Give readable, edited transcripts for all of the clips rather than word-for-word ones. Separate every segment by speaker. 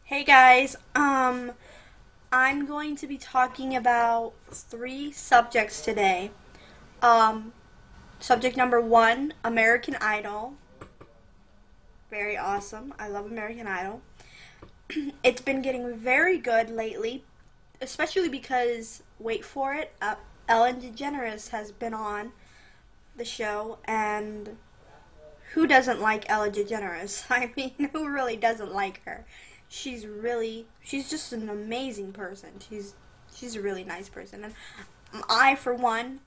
Speaker 1: Hey guys, I'm going to be talking about three subjects today. Um, Subject number one, American Idol. Very awesome. I love American Idol. It's been getting very good lately, especially because, wait for it, Ellen DeGeneres has been on the show, and who doesn't like Ellen DeGeneres? I mean, who really doesn't like her? She's just an amazing person. She's a really nice person, and I, for one,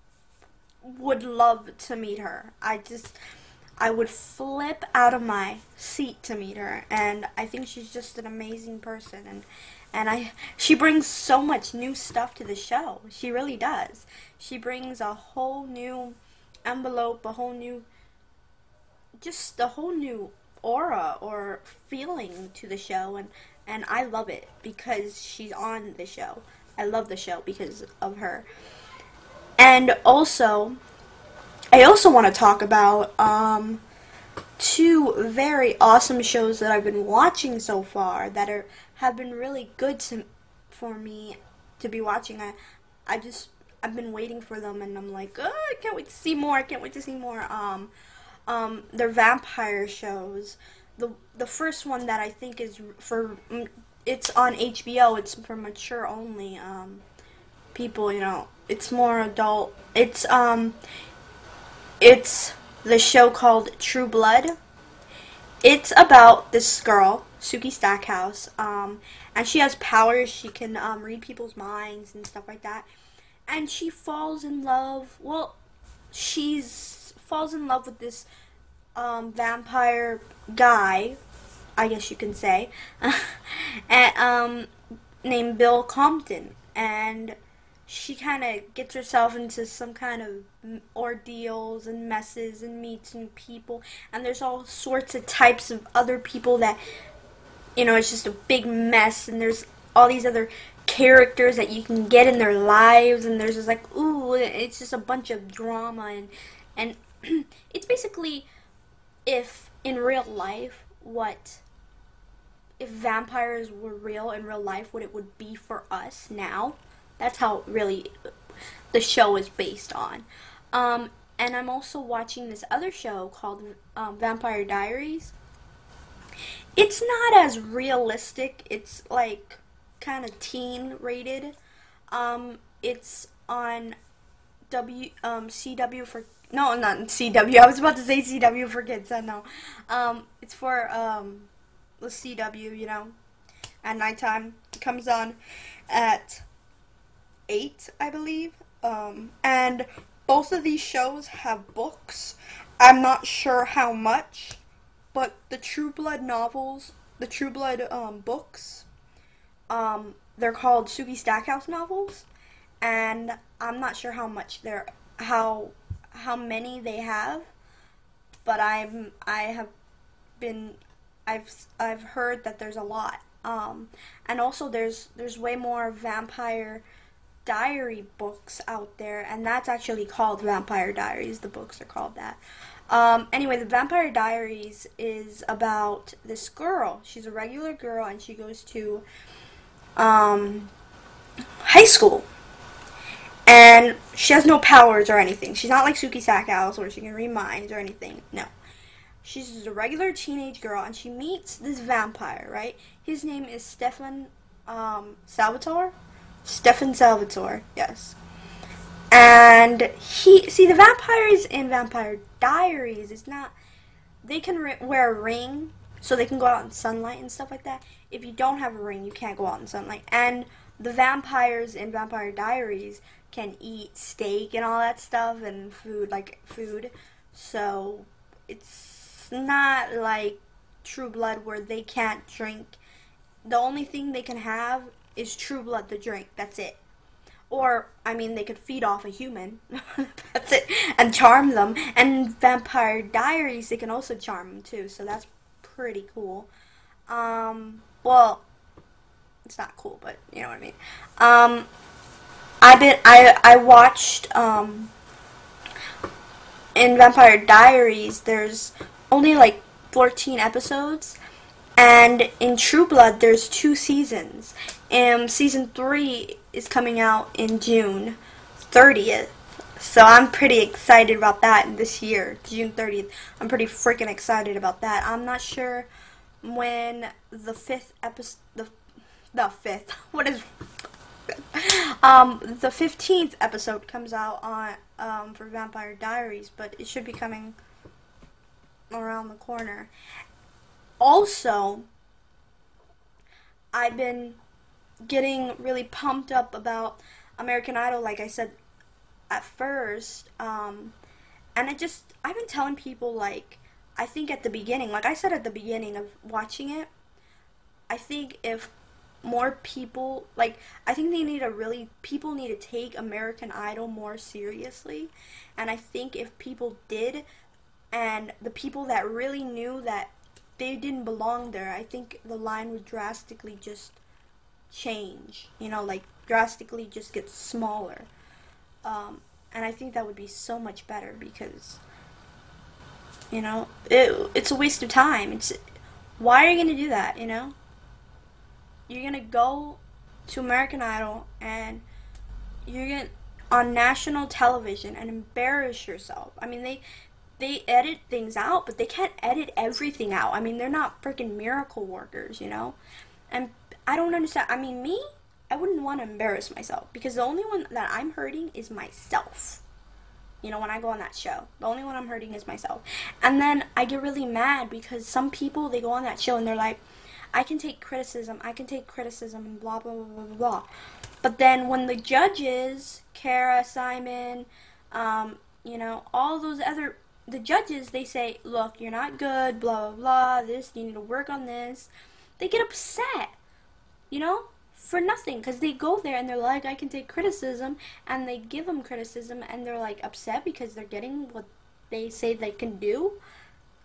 Speaker 1: would love to meet her. I would flip out of my seat to meet her, and I think she's just an amazing person, and she brings so much new stuff to the show. She really does. She brings a whole new envelope, just a whole new aura or feeling to the show, and I love it because she's on the show. I love the show because of her. And also, I also want to talk about two very awesome shows that I've been watching so far that have been really good for me to be watching. I've been waiting for them, and I'm like, oh, I can't wait to see more. I can't wait to see more. They're vampire shows. The first one that I think is it's on HBO. It's for mature only people. It's more adult. It's the show called True Blood. It's about this girl, Suki Stackhouse, and she has powers. She can read people's minds and stuff like that. And she falls in love. Well, she's falls in love with this vampire guy, I guess you can say, and, named Bill Compton, and she kind of gets herself into some kind of ordeals and messes and meets new people, and there's all sorts of types of other people that, it's just a big mess, and there's all these other characters that you can get in their lives, and there's just like, ooh, it's just a bunch of drama, and it's basically, if in real life, if vampires were real in real life, what it would be for us now. That's how really the show is based on. And I'm also watching this other show called Vampire Diaries. It's not as realistic. It's like kind of teen rated. It's on CW for not CW. I was about to say CW for kids. No, it's for the CW. At nighttime. It comes on at 8, I believe. And both of these shows have books. I'm not sure how much, but the True Blood novels, the True Blood books, they're called Suki Stackhouse novels, and I'm not sure how much how many they have, but I've heard that there's a lot. And also there's way more vampire diary books out there, and that's actually called Vampire Diaries. The books are called that. Anyway, the Vampire Diaries is about this girl. She's a regular girl, and she goes to high school. And she has no powers or anything. She's not like Suki Stackhouse where she can read minds or anything. No. She's just a regular teenage girl, and she meets this vampire, right? His name is Stefan Salvatore. Stefan Salvatore, yes. And the vampires in Vampire Diaries, it's not, they can wear a ring, so they can go out in sunlight and stuff like that. If you don't have a ring, you can't go out in sunlight. And the vampires in Vampire Diaries can eat steak and all that stuff, and food. So it's not like True Blood where they can't drink. The only thing they can have is True Blood, the drink. That's it. Or, they could feed off a human. That's it. And charm them. And Vampire Diaries, they can also charm them too. So that's pretty cool. Well, it's not cool, but you know what I mean. I watched, in Vampire Diaries, there's only like 14 episodes, And in True Blood, there's 2 seasons. And season 3 is coming out in June 30th. So I'm pretty excited about that this year, June 30th. I'm pretty freaking excited about that. I'm not sure when the 5th episode, the 5th, what is, the 15th episode comes out on, for Vampire Diaries, but it should be coming around the corner. Also, I've been getting really pumped up about American Idol, like I said at first, and I've been telling people, like, I think at the beginning, like I said at the beginning of watching it, I think if more people, like, I think people need to take American Idol more seriously, and I think if people did, and the people that really knew that they didn't belong there, I think the line would drastically just change, like drastically just get smaller. And I think that would be so much better because, it's a waste of time. Why are you going to do that, You're going to go to American Idol and you're going to, on national television, and embarrass yourself. I mean, they edit things out, but they can't edit everything out. I mean, they're not freaking miracle workers, And I don't understand. I mean, I wouldn't want to embarrass myself because the only one that I'm hurting is myself. When I go on that show, the only one I'm hurting is myself. And then I get really mad because some people, they go on that show and they're like, I can take criticism, and blah, blah, blah, blah, blah. But then when the judges, Kara, Simon, all those the judges, they say, look, you're not good, blah, blah, blah, this, you need to work on this. They get upset, for nothing, because they go there and they're like, I can take criticism, and they give them criticism, and they're like upset because they're getting what they say they can do.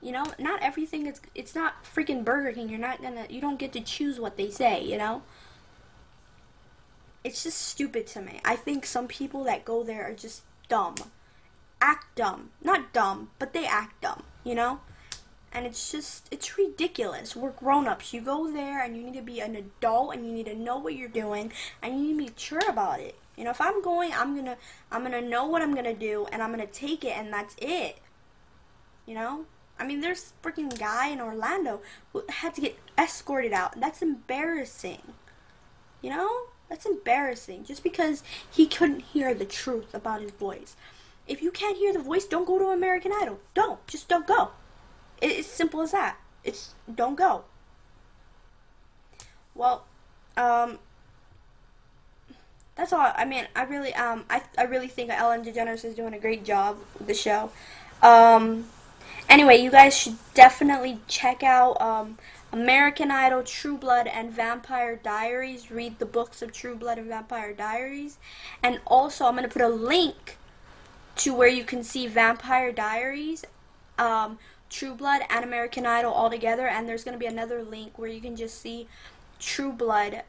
Speaker 1: Not everything, it's not freaking Burger King. You don't get to choose what they say, It's just stupid to me. I think some people that go there are just dumb. Act dumb. Not dumb, but they act dumb, And it's ridiculous. We're grown-ups. You go there and you need to be an adult and you need to know what you're doing and you need to be sure about it. If I'm going, I'm gonna know what I'm gonna do and I'm gonna take it and that's it. I mean, there's a freaking guy in Orlando who had to get escorted out. That's embarrassing. That's embarrassing. Just because he couldn't hear the truth about his voice. If you can't hear the voice, don't go to American Idol. Just don't go. It's simple as that. Don't go. Well, that's all. I mean, I really think Ellen DeGeneres is doing a great job with the show. Anyway, you guys should definitely check out American Idol, True Blood, and Vampire Diaries. Read the books of True Blood and Vampire Diaries. And also, I'm going to put a link to where you can see Vampire Diaries, True Blood, and American Idol all together. And there's going to be another link where you can just see True Blood,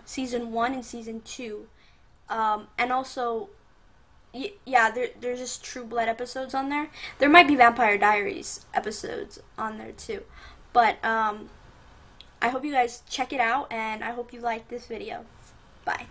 Speaker 1: Season 1 and Season 2. And also, yeah, there's just True Blood episodes on there. There might be Vampire Diaries episodes on there too. But I hope you guys check it out, and I hope you like this video. Bye.